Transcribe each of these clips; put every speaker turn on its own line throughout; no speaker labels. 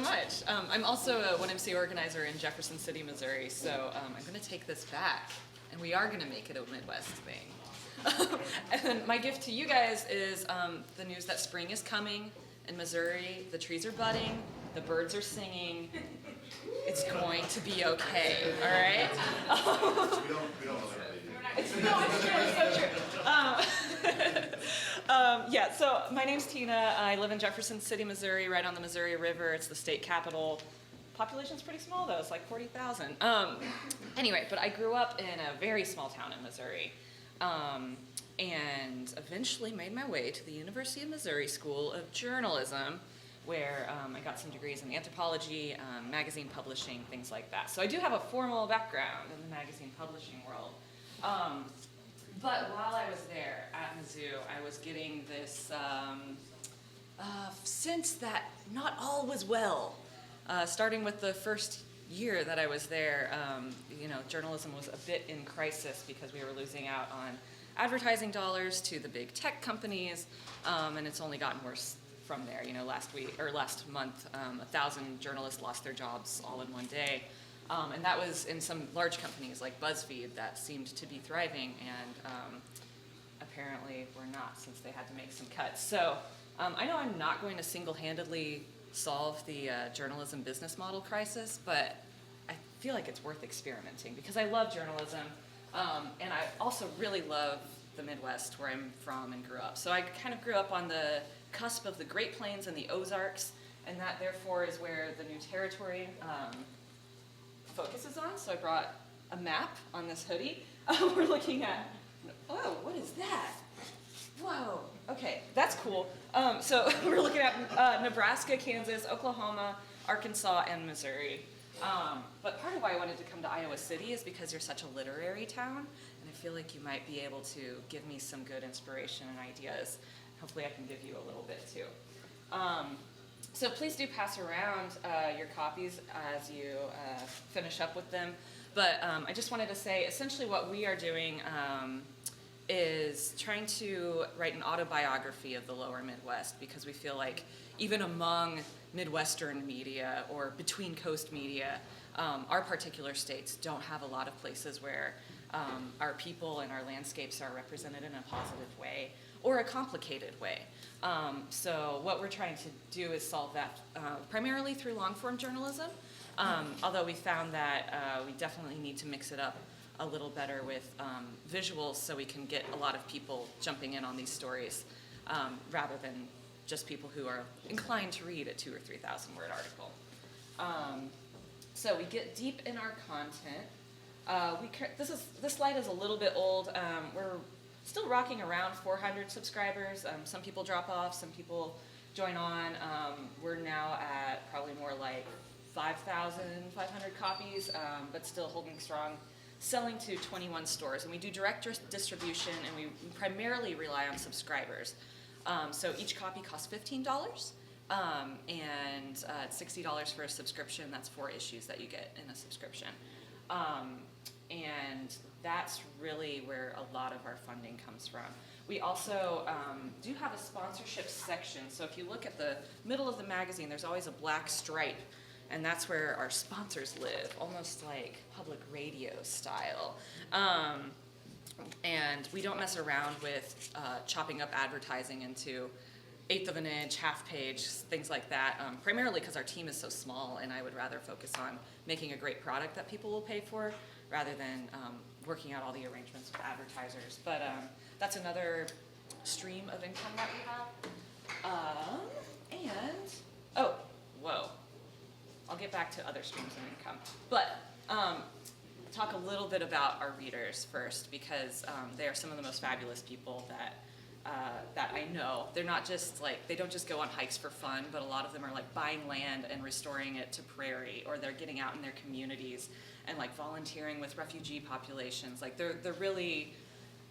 much. I'm also a 1MC organizer in Jefferson City, Missouri, so I'm going to take this back, and we are going to make it a Midwest thing. And then my gift to you guys is the news that spring is coming in Missouri. The trees are budding, the birds are singing. It's going to be okay, all right?
We don't know that.
It's so true. Yeah, so my name's Tina. I live in Jefferson City, Missouri, right on the Missouri River. It's the state capital. Population's pretty small, though. It's like 40,000. Anyway, but I grew up in a very small town in Missouri, and eventually made my way to the University of Missouri School of Journalism, where I got some degrees in anthropology, magazine publishing, things like that. So I do have a formal background in the magazine publishing world. But while I was there at Mizzou, I was getting this sense that not all was well. Starting with the first year that I was there, journalism was a bit in crisis because we were losing out on advertising dollars to the big tech companies, and it's only gotten worse from there. Last month, 1,000 journalists lost their jobs all in one day. And that was in some large companies like BuzzFeed that seemed to be thriving, and apparently we're not, since they had to make some cuts. So I know I'm not going to single-handedly solve the journalism business model crisis, but I feel like it's worth experimenting because I love journalism, and I also really love the Midwest, where I'm from and grew up. So I kind of grew up on the cusp of the Great Plains and the Ozarks, and that therefore is where the new territory focuses on. So I brought a map on this hoodie. We're looking at, oh, what is that? Whoa, okay, that's cool. So we're looking at Nebraska, Kansas, Oklahoma, Arkansas, and Missouri. But part of why I wanted to come to Iowa City is because you're such a literary town, and I feel like you might be able to give me some good inspiration and ideas. Hopefully I can give you a little bit too. So please do pass around your copies as you finish up with them. But I just wanted to say, essentially what we are doing is trying to write an autobiography of the lower Midwest, because we feel like even among Midwestern media or between coast media, our particular states don't have a lot of places where our people and our landscapes are represented in a positive way or a complicated way. So what we're trying to do is solve that primarily through long-form journalism, although we found that we definitely need to mix it up a little better with visuals so we can get a lot of people jumping in on these stories rather than just people who are inclined to read a 2,000 or 3,000 word article. So we get deep in our content. This slide is a little bit old. We're still rocking around 400 subscribers. Some people drop off, some people join on. We're now at probably more like 5,500 copies, but still holding strong, selling to 21 stores. And we do direct distribution, and we primarily rely on subscribers. So each copy costs $15, and it's $60 for a subscription. That's 4 issues that you get in a subscription. And that's really where a lot of our funding comes from. We also do have a sponsorship section. So if you look at the middle of the magazine, there's always a black stripe, and that's where our sponsors live, almost like public radio style. And we don't mess around with chopping up advertising into 1/8 of an inch, half page, things like that, primarily because our team is so small, and I would rather focus on making a great product that people will pay for rather than working out all the arrangements with advertisers. But that's another stream of income that we have. I'll get back to other streams of income. But talk a little bit about our readers first, because they are some of the most fabulous people that I know. They're not just they don't just go on hikes for fun, but a lot of them are buying land and restoring it to prairie, or they're getting out in their communities and volunteering with refugee populations. They're really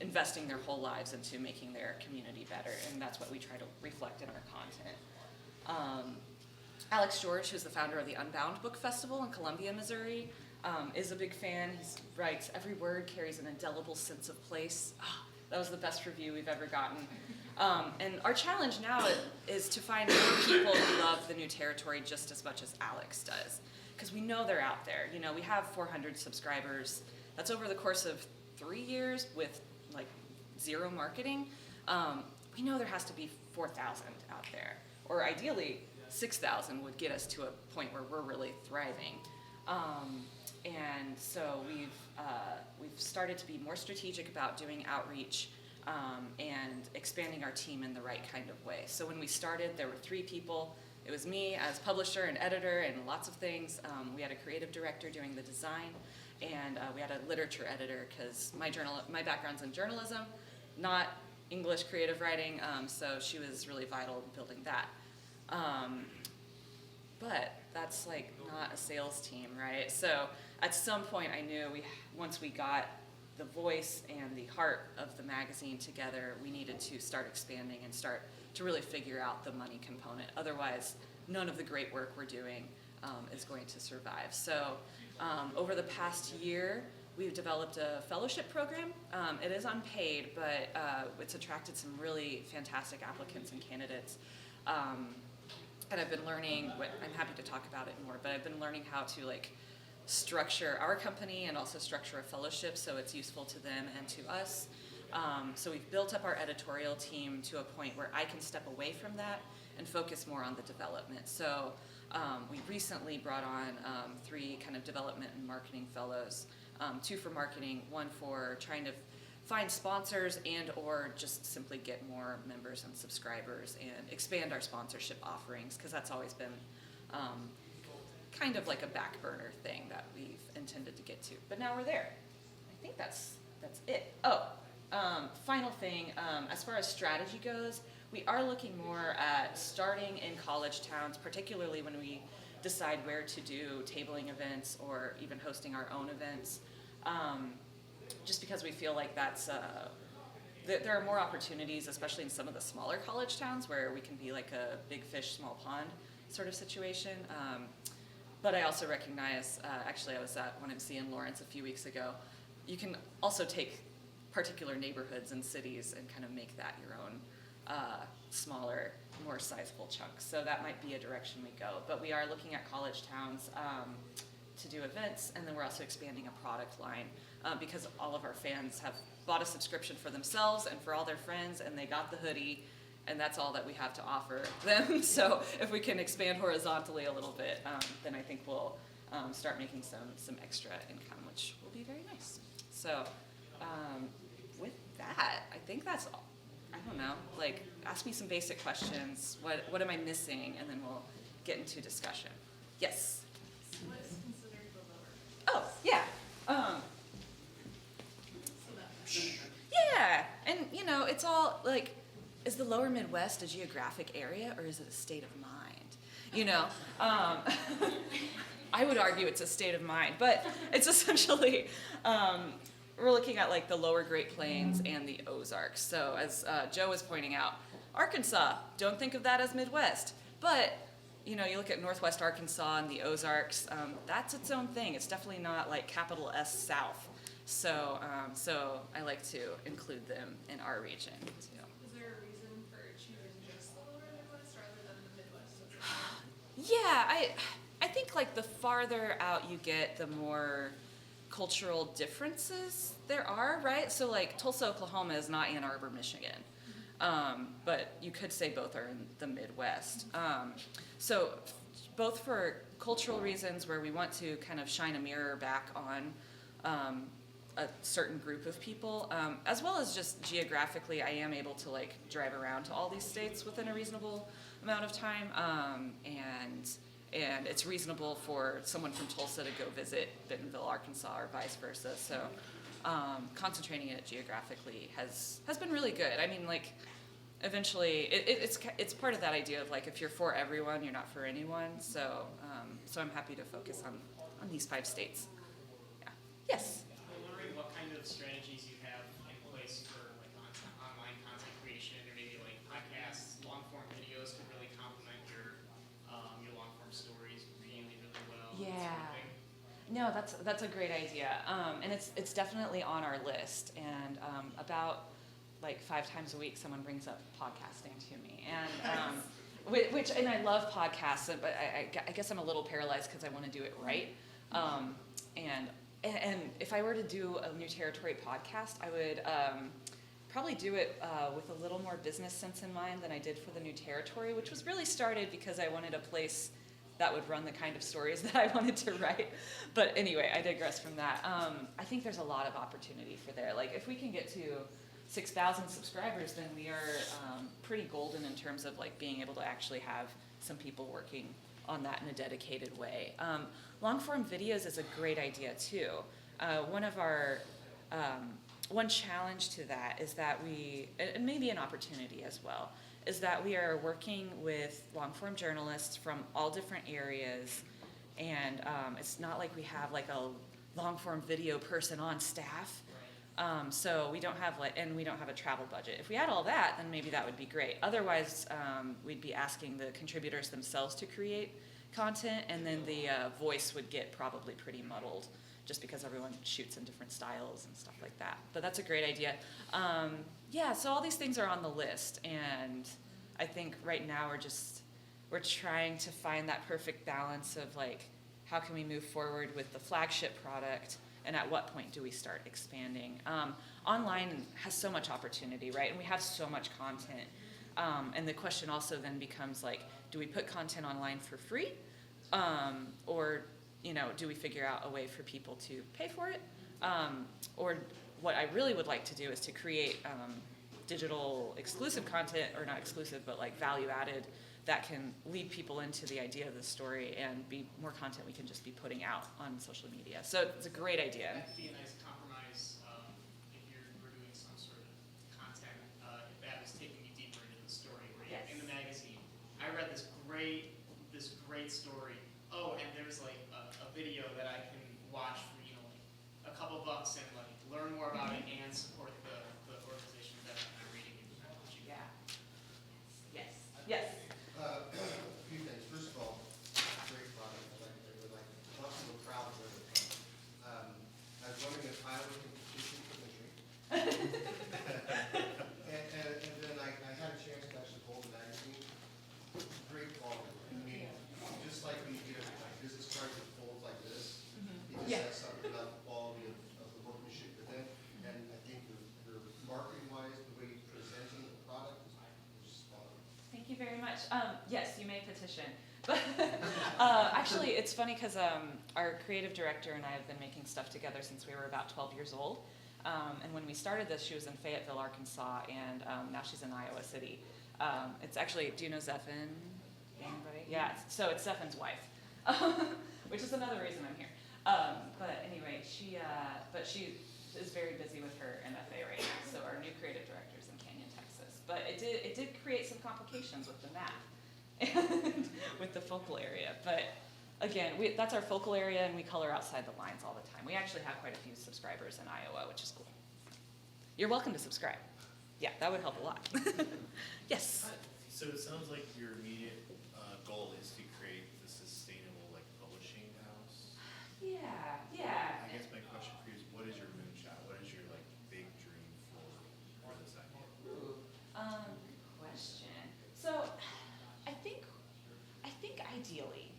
investing their whole lives into making their community better, and that's what we try to reflect in our content. Alex George, who's the founder of the Unbound Book Festival in Columbia, Missouri, is a big fan. He writes, "Every word carries an indelible sense of place." That was the best review we've ever gotten. And our challenge now is to find more people who love the New Territory just as much as Alex does. Because we know they're out there. You know, we have 400 subscribers. That's over the course of 3 years with like 0 marketing. We know there has to be 4,000 out there. Or ideally, 6,000 would get us to a point where we're really thriving. And so we've started to be more strategic about doing outreach and expanding our team in the right kind of way. So when we started, there were 3 people. It was me as publisher and editor and lots of things. We had a creative director doing the design, and we had a literature editor because my background's in journalism, not English creative writing, so she was really vital in building that. But that's like not a sales team, right? So at some point I knew once we got the voice and the heart of the magazine together, we needed to start expanding and start to really figure out the money component. Otherwise, none of the great work we're doing is going to survive. So over the past year, we've developed a fellowship program. It is unpaid, but it's attracted some really fantastic applicants and candidates. And I've been learning, I'm happy to talk about it more, but I've been learning how to like structure our company and also structure a fellowship so it's useful to them and to us. So we've built up our editorial team to a point where I can step away from that and focus more on the development. So we recently brought on 3 kind of development and marketing fellows, 2 for marketing, 1 for trying to find sponsors and or just simply get more members and subscribers and expand our sponsorship offerings, because that's always been kind of like a back burner thing that we've intended to get to. But now we're there. I think that's it. Oh, final thing, as far as strategy goes, we are looking more at starting in college towns, particularly when we decide where to do tabling events or even hosting our own events. Just because we feel like there are more opportunities, especially in some of the smaller college towns where we can be like a big fish, small pond sort of situation. But I also recognize, actually I was at 1MC in Lawrence a few weeks ago, you can also take particular neighborhoods and cities and kind of make that your own smaller, more sizable chunks. So that might be a direction we go. But we are looking at college towns to do events, and then we're also expanding a product line because all of our fans have bought a subscription for themselves and for all their friends, and they got the hoodie, and that's all that we have to offer them. So if we can expand horizontally a little bit, then I think we'll start making some extra income, which will be very nice. So with that, I think that's all. I don't know, like ask me some basic questions. What am I missing? And then we'll get into discussion. Yes?
So what is considered the lower?
Oh, yeah.
So that
Yeah, and you know, it's all like, is the lower Midwest a geographic area or is it a state of mind? You know, I would argue it's a state of mind, but it's essentially, we're looking at like the lower Great Plains and the Ozarks. So as Joe was pointing out, Arkansas, don't think of that as Midwest, but you know, you look at Northwest Arkansas and the Ozarks, that's its own thing. It's definitely not like capital S South. So, so I like to include them in our region too.
Is there a reason for choosing just the lower Midwest rather than the Midwest?
Yeah, I think like the farther out you get, the more cultural differences there are, right? So like Tulsa, Oklahoma is not Ann Arbor, Michigan. But you could say both are in the Midwest. So both for cultural reasons where we want to kind of shine a mirror back on a certain group of people, as well as just geographically, I am able to like drive around to all these states within a reasonable amount of time, and it's reasonable for someone from Tulsa to go visit Bentonville, Arkansas, or vice versa. So concentrating it geographically has been really good. I mean, like eventually, it's part of that idea of like if you're for everyone, you're not for anyone. So so I'm happy to focus on these 5 states. Yeah. Yes.
I'm wondering what kind of strategies you have in place for like online content creation, or maybe like podcasts, long form videos could really complement your long form stories really, really well. that sort of
Yeah.
thing.
No, that's a great idea, and it's definitely on our list. And about like 5 times a week someone brings up podcasting to me, and which and I love podcasts, but I guess I'm a little paralyzed because I want to do it right. And if I were to do a New Territory podcast, I would probably do it with a little more business sense in mind than I did for the New Territory, which was really started because I wanted a place that would run the kind of stories that I wanted to write. But anyway, I digress from that. I think there's a lot of opportunity for there. Like if we can get to 6,000 subscribers, then we are pretty golden in terms of like being able to actually have some people working on that in a dedicated way. Long form videos is a great idea too. One challenge to that is that and maybe an opportunity as well, is that we are working with long form journalists from all different areas, and it's not like we have like a long form video person on staff. So we don't have and we don't have a travel budget. If we had all that, then maybe that would be great. Otherwise, we'd be asking the contributors themselves to create content, and then the voice would get probably pretty muddled, just because everyone shoots in different styles and stuff like that. But that's a great idea. So all these things are on the list, and I think right now we're trying to find that perfect balance of like, how can we move forward with the flagship product, and at what point do we start expanding? Online has so much opportunity, right? And we have so much content. And the question also then becomes like, do we put content online for free? Or do we figure out a way for people to pay for it? Or what I really would like to do is to create digital exclusive content, or not exclusive, but like value added, that can lead people into the idea of the story and be more content we can just be putting out on social media. So it's a great idea.
That'd be a nice compromise if we're doing some sort of content, if that was taking me deeper into the story. Where
Yes.
in the magazine, I read this great story. Oh, and there's like a video that I can watch for like a couple bucks and like learn more about it and support the organization that I'm reading and watching.
Yeah. Yes. Yes.
A few things. First of all, great product. I would like a lot of people proud of it. I was wondering if Iowa can petition for the tree. and then I had a chance to actually hold the magazine. Great quality. I mean, just like when you get a business card that folds like this, it just
Yeah.
says something about the quality of the workmanship within. And I think the marketing-wise, the way you're presenting the product is just spot on.
Thank you very much. Yes, you may petition. But actually, it's funny because our creative director and I have been making stuff together since we were about 12 years old. And when we started this, she was in Fayetteville, Arkansas, and now she's in Iowa City. It's actually, do you know Zephin? Anybody? Yeah, so it's Zephin's wife, which is another reason I'm here. But anyway, she is very busy with her MFA right now, so our new creative director is in Canyon, Texas. But it did create some complications with the map and with the focal area. But again, that's our focal area, and we color outside the lines all the time. We actually have quite a few subscribers in Iowa, which is cool. You're welcome to subscribe. Yeah, that would help a lot. Yes.
So it sounds like your immediate goal is to create the sustainable publishing house.
Yeah.
I guess my question for you is, what is your moonshot? What is your big dream for this idea?
Ooh, question. So, I think ideally,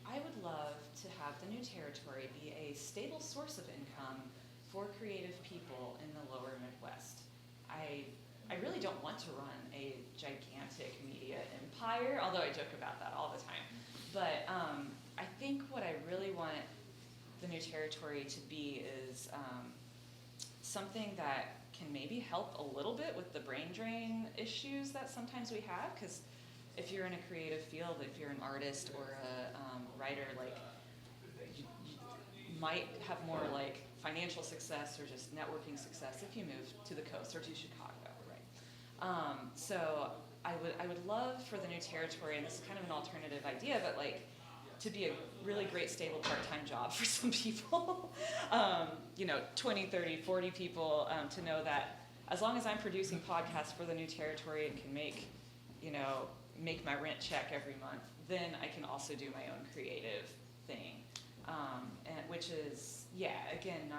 I would love to have the New Territory be a stable source of income for creative people in the lower Midwest. I really don't want to run a gigantic media empire, although I joke about that all the time. But I think what I really want the New Territory to be is something that can maybe help a little bit with the brain drain issues that sometimes we have. Because if you're in a creative field, if you're an artist or a writer, you might have more financial success or just networking success if you move to the coast or to Chicago, right? So I would love for the New Territory, and this is kind of an alternative idea, but to be a really great stable part-time job for some people, 20, 30, 40 people, to know that as long as I'm producing podcasts for the New Territory and can make my rent check every month, then I can also do my own creative thing, and which is, again,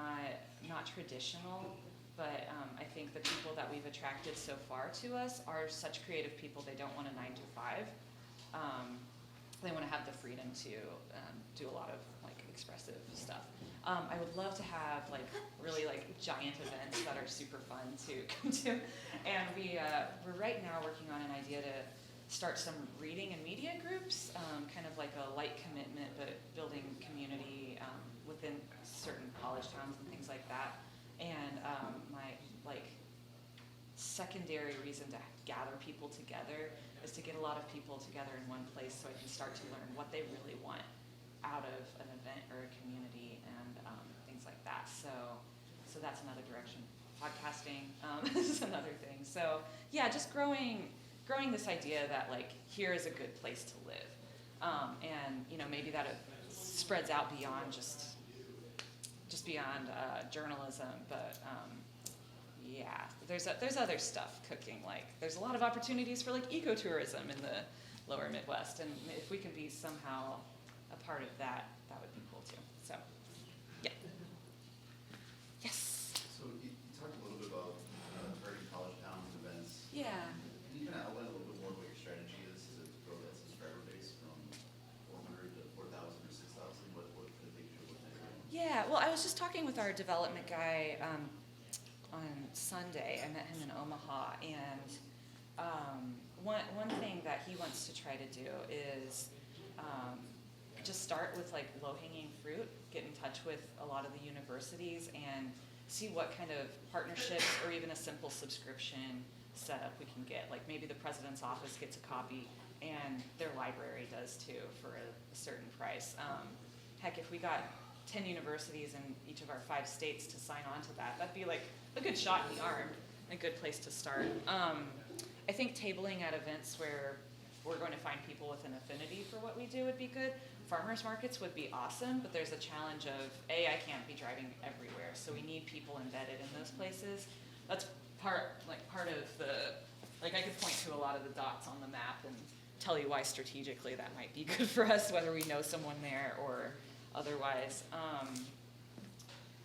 not traditional but I think the people that we've attracted so far to us are such creative people. They don't want a 9 to 5. They want to have the freedom to do a lot of like expressive stuff. I would love to have like really like giant events that are super fun to come to, and we're right now working on an idea to start some reading and media groups, kind of like a light commitment, but building community within certain college towns and things like that. And my like secondary reason to gather people together is to get a lot of people together in one place so I can start to learn what they really want out of an event or a community and things like that. So that's another direction. Podcasting is another thing. So yeah, just growing this idea that like here is a good place to live, and you know maybe that it spreads out beyond just beyond journalism, but yeah, there's other stuff cooking. Like there's a lot of opportunities for like ecotourism in the lower Midwest, and if we can be somehow a part of that, that would be cool too. So yeah. Yes.
So you talked a little bit about targeting college towns and events.
Yeah.
Can you kind of outline a little bit more what your strategy is to grow that subscriber base from 400 to 4,000 or 6,000? What could they do with it?
Yeah, well, I was just talking with our development guy on Sunday. I met him in Omaha, and one thing that he wants to try to do is just start with like low-hanging fruit, get in touch with a lot of the universities, and see what kind of partnerships or even a simple subscription setup we can get. Like maybe the president's office gets a copy, and their library does too for a certain price. Heck, if we got 10 universities in each of our 5 states to sign on to that, that'd be like a good shot in the arm, a good place to start. I think tabling at events where we're going to find people with an affinity for what we do would be good. Farmers markets would be awesome, but there's a challenge of, I can't be driving everywhere, so we need people embedded in those places. That's part of the, like I could point to a lot of the dots on the map and tell you why strategically that might be good for us, whether we know someone there or otherwise.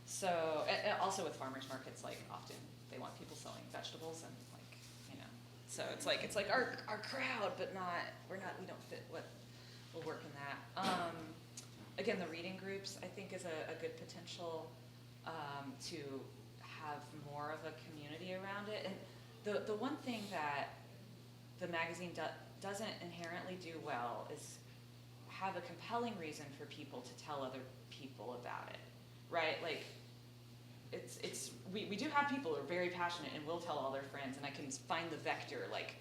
So also with farmers markets, like often they want people selling vegetables and like, you know, so it's like our crowd, but we don't fit what will work in that. Again, the reading groups I think is a good potential to have more of a community around it. And the one thing that the magazine doesn't inherently do well is have a compelling reason for people to tell other people about it, right? Like, we do have people who are very passionate and will tell all their friends, and I can find the vector, like,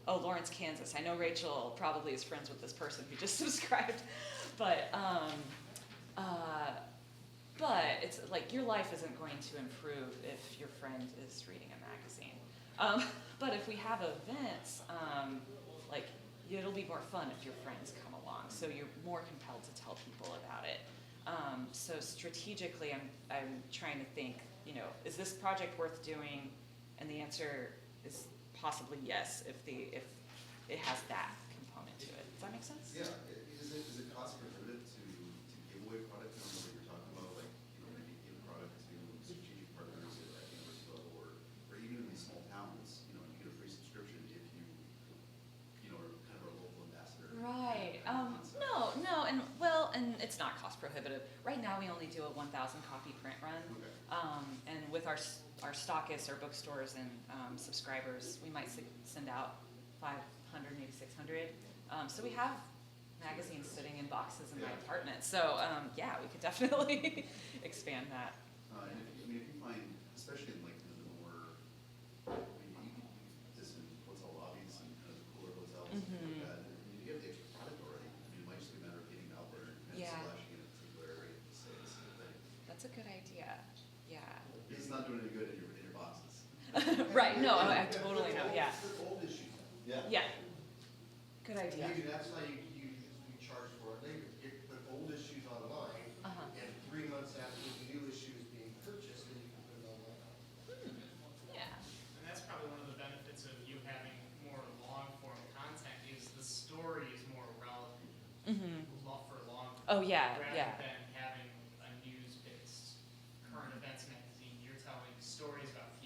oh, Lawrence, Kansas. I know Rachel probably is friends with this person who just subscribed, but it's like your life isn't going to improve if your friend is reading a magazine. But if we have events, like it'll be more fun if your friends come along, so you're more compelled to tell people about it. So strategically, I'm trying to think, you know, is this project worth doing? And the answer is possibly yes, if it has that component to it. Does that make sense?
Yeah. Is it cost prohibitive to give away product? I don't know what you're talking about, like, you know, maybe give product to strategic partners at university level or even in these small towns, you know, you get a free subscription if you know, are kind of a local ambassador.
Right. And it's not cost prohibitive. Right now, we only do a 1,000 copy print run.
Okay.
And with our stockists, our bookstores, and subscribers, we might send out 500, maybe 600. So we have magazines sitting in boxes in my apartment. So yeah, we could definitely expand that.
And if you find, especially in like the more, you this in hotel lobbies and kind of cooler hotels and things like that, and you have the extra product already. I mean, it might just be a matter of getting it out there and
Yeah.
splashing it in a particular area to say this is the thing.
That's a good idea. Yeah.
It's not doing any good in your boxes.
Right. No, I totally know. Yeah.
Put old issues.
Yeah.
Yeah. Good idea.
Maybe that's how you charge for it later. You put old issues online, and 3 months after the new issue is being purchased, then you can put it online.
Yeah.
And that's probably one of the benefits of you having more long-form content is the story is more relevant for long.
Oh yeah.
Rather
Yeah.
than having a news-based current events magazine, you're telling stories about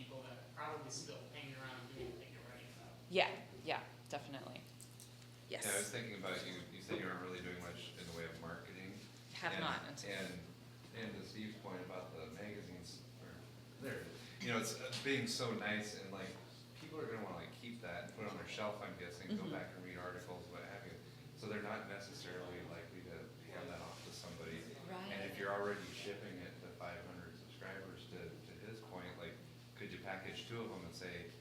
it's being so nice and like, people are gonna wanna like keep that and put it on their shelf, I'm guessing, go back and read articles, what have you. So they're not necessarily likely to hand that off to somebody. And if you're already shipping it to 500 subscribers, to his point, like, could you package 2 of them and say,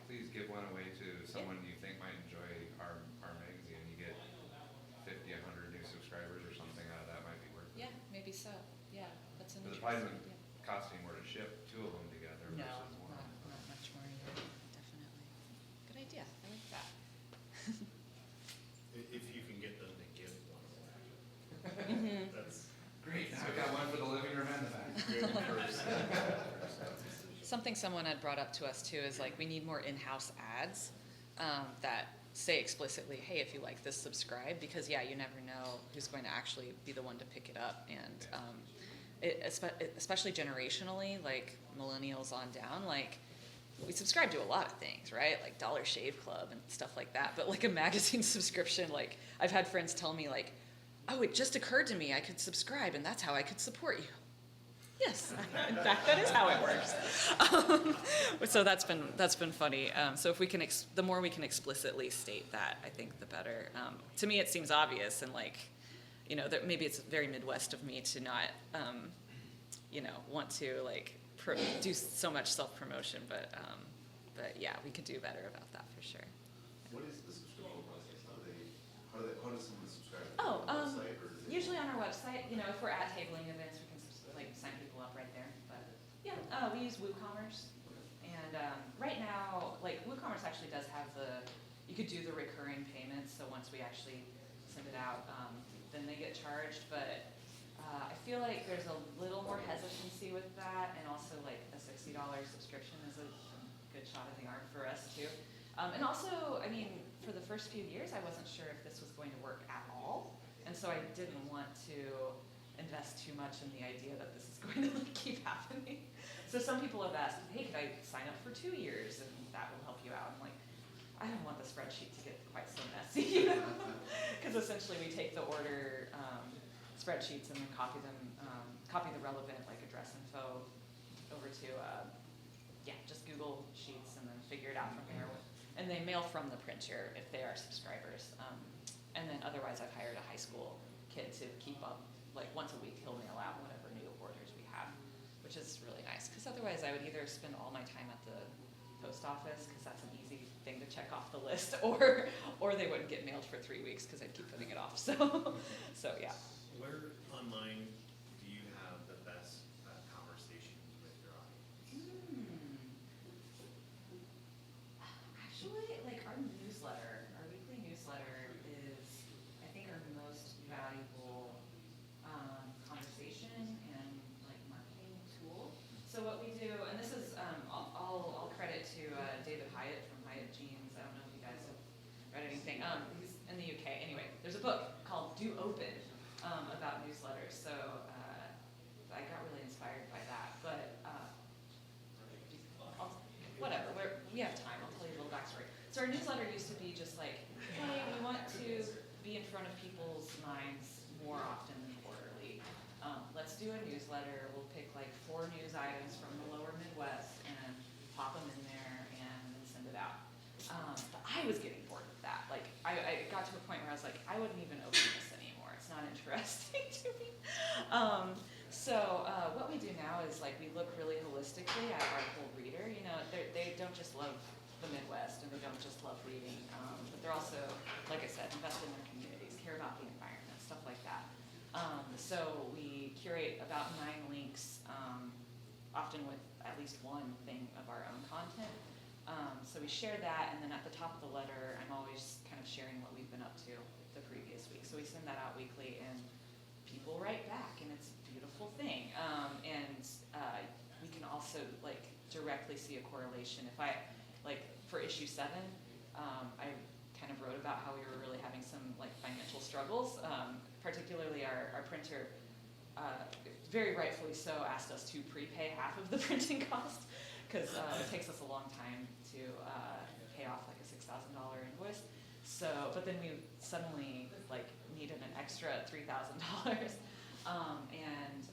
please give one away to someone you think might enjoy our magazine, and you get 50, 100 new subscribers or something out of that, might be worth it.
Yeah, maybe so. Yeah, that's an
Because it
interesting
probably doesn't cost any more to ship 2 of them together
No,
versus one.
not much more either, definitely. Good idea, I like that.
If you can get them to give one away.
Mhm.
That's
Great, now I've got one for the living room and the back.
good first.
Something someone had brought up to us too is like we need more in-house ads that say explicitly, hey, if you like this, subscribe, because yeah, you never know who's going to actually be the one to pick it up. And especially generationally, like millennials on down, like we subscribe to a lot of things, right? Like Dollar Shave Club and stuff like that. But like a magazine subscription, like I've had friends tell me like, oh, it just occurred to me I could subscribe and that's how I could support you. Yes, in fact, that is how it works. So that's been funny. So if we can, the more we can explicitly state that, I think the better. To me, it seems obvious, and like, you know, that maybe it's very Midwest of me to not, you know, want to like do so much self-promotion, but yeah, we could do better about that for sure.
What is the subscription process? How does someone subscribe?
Oh,
On the website, or is it-
usually on our website, you know, if we're at tabling events, we can like sign people up right there. But yeah, we use WooCommerce, and right now, like WooCommerce actually does have you could do the recurring payments. So once we actually send it out, then they get charged. But I feel like there's a little more hesitancy with that, and also like a $60 subscription is a good shot in the arm for us too. And also, I mean, for the first few years, I wasn't sure if this was going to work at all. And so I didn't want to invest too much in the idea that this is going to like, keep happening. So some people have asked, hey, could I sign up for 2 years and that will help you out? I'm like, I don't want the spreadsheet to get quite so messy, you know? Because essentially we take the order spreadsheets and then copy the relevant like address info over to, just Google Sheets and then figure it out from there. And they mail from the printer if they are subscribers. And then otherwise I've hired a high school kid to keep up, like once a week he'll mail out whatever new orders we have, which is really nice. Because otherwise I would either spend all my time at the post office, because that's an easy thing to check off the list, or they wouldn't get mailed for 3 weeks because I'd keep putting it off. So yeah.
Where online do you have the best conversations with your audience?
Actually, like our newsletter, our weekly newsletter is, I think, our most valuable conversation and like marketing tool. So what we do, and this is, I'll credit to David Hyatt from Hyatt Jeans. I don't know if you guys have read anything. He's in the UK. Anyway, there's a book called Do Open about newsletters. So I got really inspired by that. But whatever, we have time. I'll tell you a little backstory. So our newsletter used to be just like, hey, we want to be in front of people's minds more often than quarterly. Let's do a newsletter. We'll pick like 4 news items from the lower Midwest and pop them in there and then send it out. But I was getting bored with that. Like I got to a point where I was like, I wouldn't even open this anymore. It's not interesting to me. So what we do now is like we look really holistically at our whole reader. You know, they don't just love the Midwest and they don't just love reading, but they're also, like I said, invest in their communities, care about the environment, stuff like that. So we curate about 9 links, often with at least one thing of our own content. So we share that, and then at the top of the letter, I'm always kind of sharing what we've been up to the previous week. So we send that out weekly, and people write back, and it's a beautiful thing. We can also like directly see a correlation. If I, like for issue 7, I kind of wrote about how we were really having some like financial struggles, particularly our printer, very rightfully so, asked us to prepay half of the printing cost, because it takes us a long time to pay off like a $6,000 invoice. So, but then we suddenly like needed an extra $3,000, and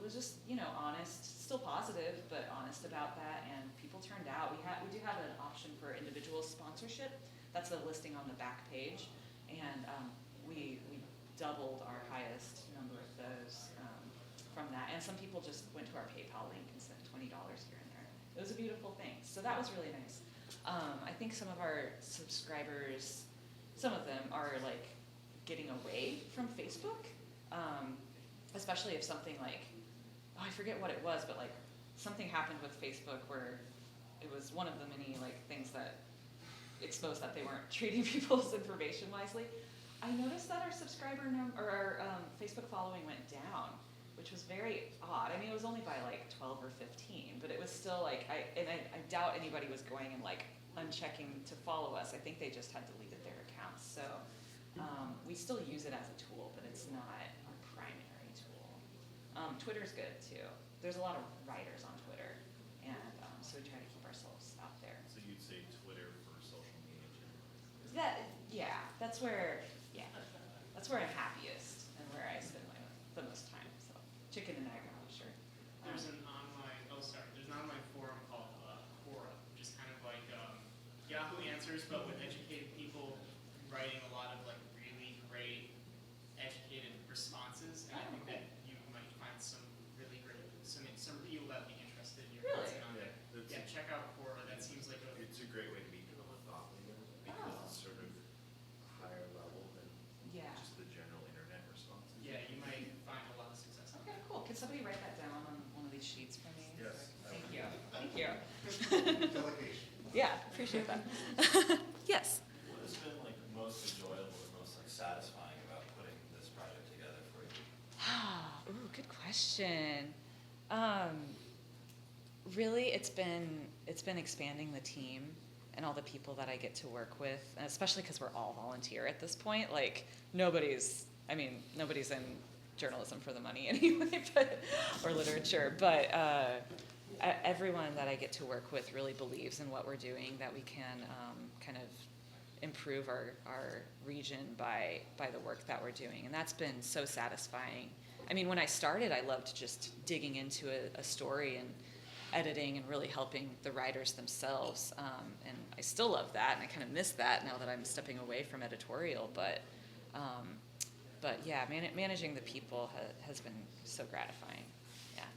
was just, you know, honest, still positive, but honest about that, and people turned out. We do have an option for individual sponsorship. That's a listing on the back page, and we doubled our highest number of those from that. And some people just went to our PayPal link and sent $20 here and there. It was a beautiful thing. So that was really nice. I think some of our subscribers, some of them are like getting away from Facebook, especially if something like, oh, I forget what it was, but like something happened with Facebook where it was one of the many like things that exposed that they weren't treating people's information wisely. I noticed that our subscriber number or our Facebook following went down, which was very odd. I mean, it was only by like 12 or 15, but it was still like, I doubt anybody was going and like unchecking to follow us. I think they just had deleted their accounts. So we still use it as a tool, but it's not our primary tool. Twitter's good too. There's a lot of writers on Twitter, and so we try to keep ourselves out there.
So you'd say Twitter for social media?
That's where I'm happiest and where I spend the most time. So chicken and egg, I'm sure.
There's an online forum called Quora, which is kind of like Yahoo Answers, but with educated people writing a lot of like really great educated responses. And I think that you might find some really great, some people that would be interested in your
Really?
content on there. Yeah, check out Quora. That seems like a
It's a great way to meet people with thought leaders because
Oh.
it's sort of higher level than
Yeah.
just the general internet responses.
yeah. You might find a lot of success.
Okay, cool. Can somebody write that down on one of these sheets for me?
Yes.
Thank you. Thank you.
Delegation.
Yeah, appreciate that. Yes.
What has been like most enjoyable or most like satisfying about putting this project together for you?
Ooh, good question. Really, it's been expanding the team and all the people that I get to work with, and especially because we're all volunteer at this point. Like nobody's in journalism for the money anyway, or literature. But everyone that I get to work with really believes in what we're doing, that we can kind of improve our region by the work that we're doing, and that's been so satisfying. I mean, when I started, I loved just digging into a story and editing and really helping the writers themselves, and I still love that, and I kind of miss that now that I'm stepping away from editorial. But yeah, managing the people has been so gratifying. Yeah.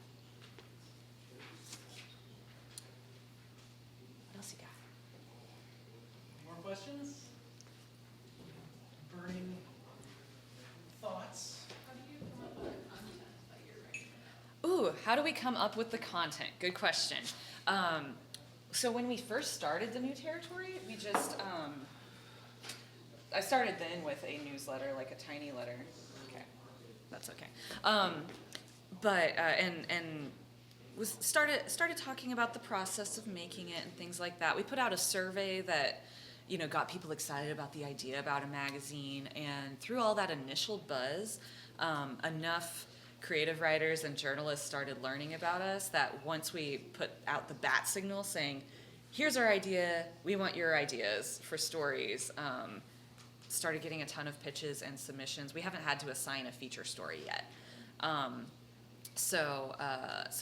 What else you got?
More questions? Burning thoughts?
How do you come up with the content that you're writing?
Ooh, how do we come up with the content? Good question. So when we first started the New Territory, we just, I started then with a newsletter, like a tiny letter. Okay, that's okay. And was started talking about the process of making it and things like that. We put out a survey that, you know, got people excited about the idea about a magazine, and through all that initial buzz, enough creative writers and journalists started learning about us that once we put out the bat signal saying, here's our idea, we want your ideas for stories, started getting a ton of pitches and submissions. We haven't had to assign a feature story yet. So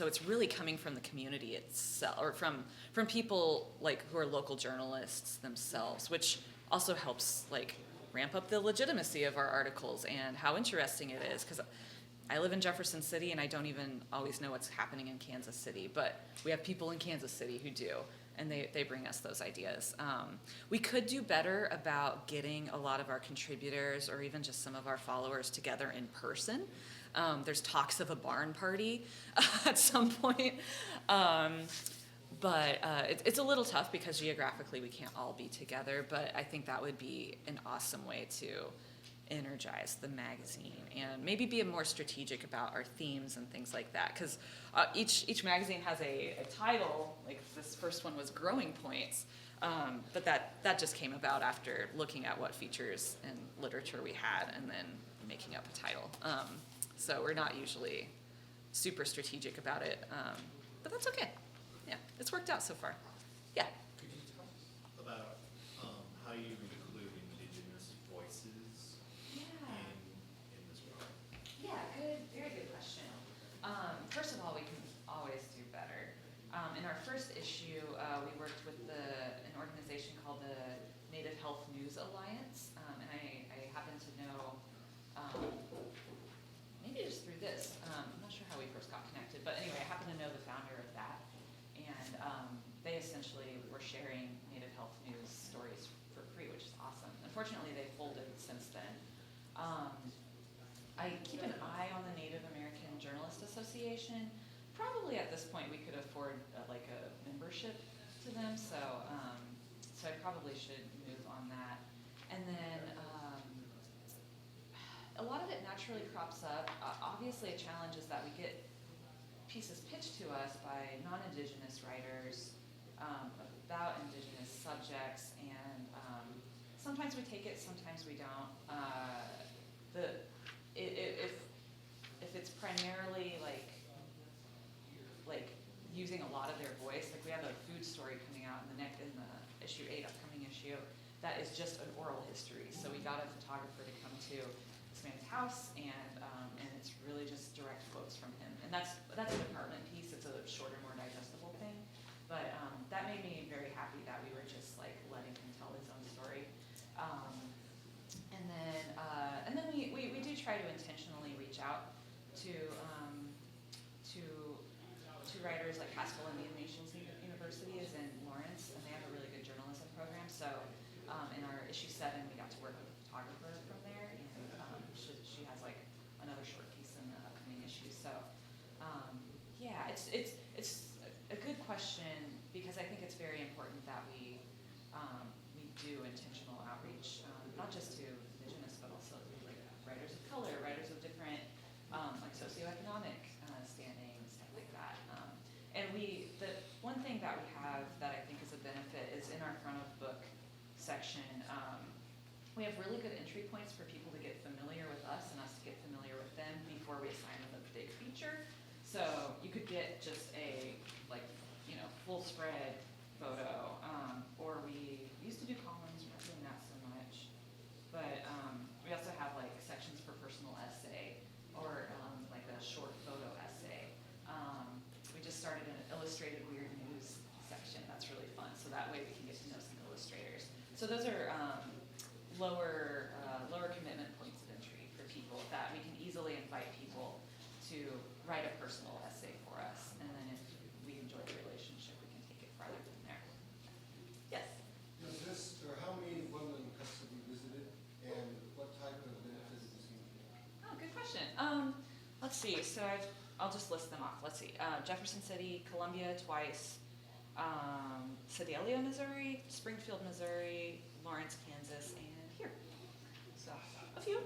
it's really coming from the community itself, or from people like who are local journalists themselves, which also helps like ramp up the legitimacy of our articles and how interesting it is. Because I live in Jefferson City and I don't even always know what's happening in Kansas City, but we have people in Kansas City who do, and they bring us those ideas. We could do better about getting a lot of our contributors or even just some of our followers together in person. There's talks of a barn party at some point. But it's a little tough because geographically we can't all be together, but I think that would be an awesome way to energize the magazine and maybe be more strategic about our themes and things like that. Because each magazine has a title, like this first one was Growing Points, but that just came about after looking at what features and literature we had and then making up a title. So we're not usually super strategic about it, but that's okay. Yeah, it's worked out so far. Yeah.
Could you talk about how you include indigenous voices in this project?
Yeah, very good question. first issue, we worked with an organization called the Native Health News Alliance, and I happen to know, maybe just through this, I'm not sure how we first got connected, but anyway, I happen to know the founder of that, and they essentially were sharing Native health news stories for free, which is awesome. Unfortunately, they folded since then. I keep an eye on the Native American Journalist Association. Probably at this point we could afford like a membership to them, so I probably should move on that. And then a lot of it naturally crops up. Obviously, a challenge is that we get pieces pitched to us by non-Indigenous writers about Indigenous subjects, and sometimes we take it, sometimes we don't. If it's primarily like using a lot of their voice, like we have a food story coming out in the issue 8 upcoming issue that is just an oral history. So we got a photographer to come to this man's house, and it's really just direct quotes from him. And that's a department piece. It's a shorter, more digestible thing. But that made me very happy that we were just like letting him tell his own story. And then we do try to intentionally reach out to writers like Haskell Indian Nations University is in Lawrence, and they have a really good journalism program. So in our issue 7, we got to work with a photographer from there, and she has like another short piece in the upcoming issue. So yeah, it's a good question, because I think it's very important that we do intentional outreach, not just to Indigenous, but also like writers of color, writers of different like socioeconomic standing, stuff like that. And the one thing that we have that I think is a benefit is in our front of book section, we have really good entry points for people to get familiar with us and us to get familiar with them before we assign them a big feature. So you could get just a full spread photo, or we used to do columns, we're not doing that so much. But we also have like sections for personal essay, or like a short photo essay. We just started an illustrated weird news section. That's really fun. So that way we can get to know some illustrators. So those are lower commitment points of entry for people that we can easily invite people to write a personal essay for us. And then if we enjoy the relationship, we can take it farther from there. Yes?
Is this, or how many women in custody visited, and what type of benefits does he get?
Oh, good question. Let's see. So I'll just list them off. Let's see. Jefferson City, Columbia twice, Sedalia, Missouri, Springfield, Missouri, Lawrence, Kansas, and here. So a few.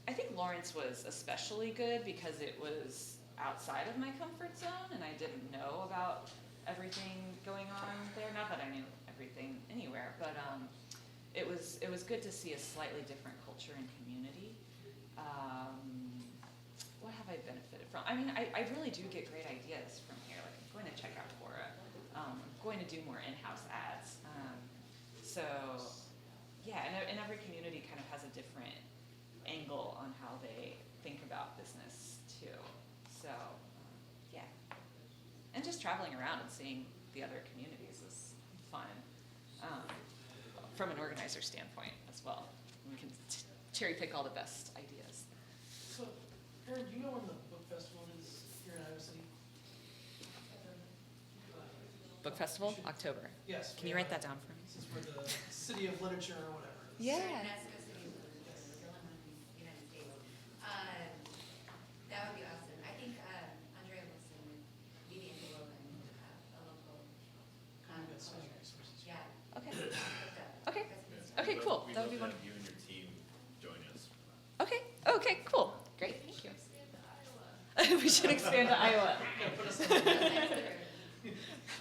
I think Lawrence was especially good because it was outside of my comfort zone, and I didn't know about everything going on there. Not that I knew everything anywhere, but it was good to see a slightly different culture and community. What have I benefited from? I mean, I really do get great ideas from here. Like, I'm going to check out Quora. I'm going to do more in-house ads. So yeah, and every community kind of has a different angle on how they think about business too. So yeah, and just traveling around and seeing the other communities is fun from an organizer standpoint as well. We can cherry pick all the best ideas.
So, Aaron, do you know when the book festival is here in Iowa City?
Book festival, October.
Yes.
Can you write that down for me?
This is for the City of Literature or whatever.
Yeah.
Nebraska City of Literature, United States. That would be awesome. I think Andrea Wilson would be the Angelo and a local.
We've got so many resources.
Yeah.
Okay.
hooked up.
Okay.
President's
Okay,
Day.
cool.
We'd
That would
love
be
to have
wonderful.
you and your team join us.
Okay. Okay, cool. Great. Thank you.
Expand to Iowa.
We should expand to Iowa.
Yeah, put us on
That's the-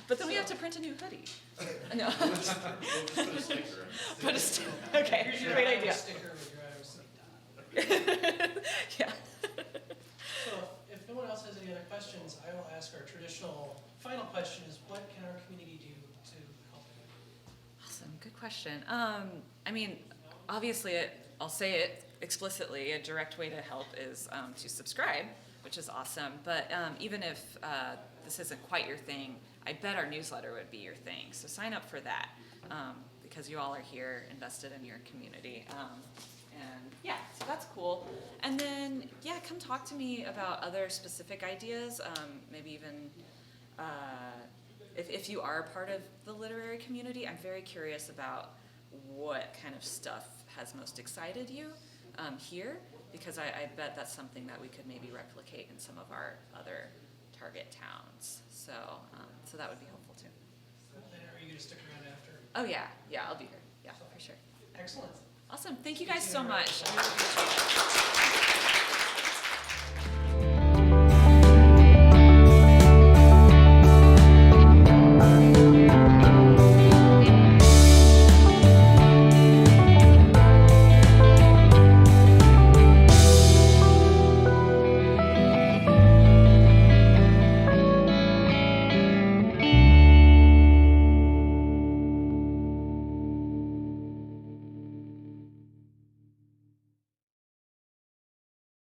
But then we have to print a new hoodie. No.
We'll just put a sticker on it.
Put a okay,
Here's your
great
Iowa
idea.
sticker with your Iowa City dot.
Yeah.
So, if no one else has any other questions, I will ask our traditional final question is, what can our community do to help?
Awesome, good question. I mean, obviously, I'll say it explicitly, a direct way to help is to subscribe which is awesome. But even if this isn't quite your thing, I bet our newsletter would be your thing. So sign up for that because you all are here invested in your community. And yeah, so that's cool. And then, yeah, come talk to me about other specific ideas, maybe even if you are a part of the literary community. I'm very curious about what kind of stuff has most excited you here, because I bet that's something that we could maybe replicate in some of our other target towns. So, so that would be helpful too.
And are you gonna stick around after?
Oh yeah, I'll be here. Yeah, for sure.
Excellent.
Awesome. Thank you
Speak
guys
to you
so
in a
much.
minute.
I really appreciate it.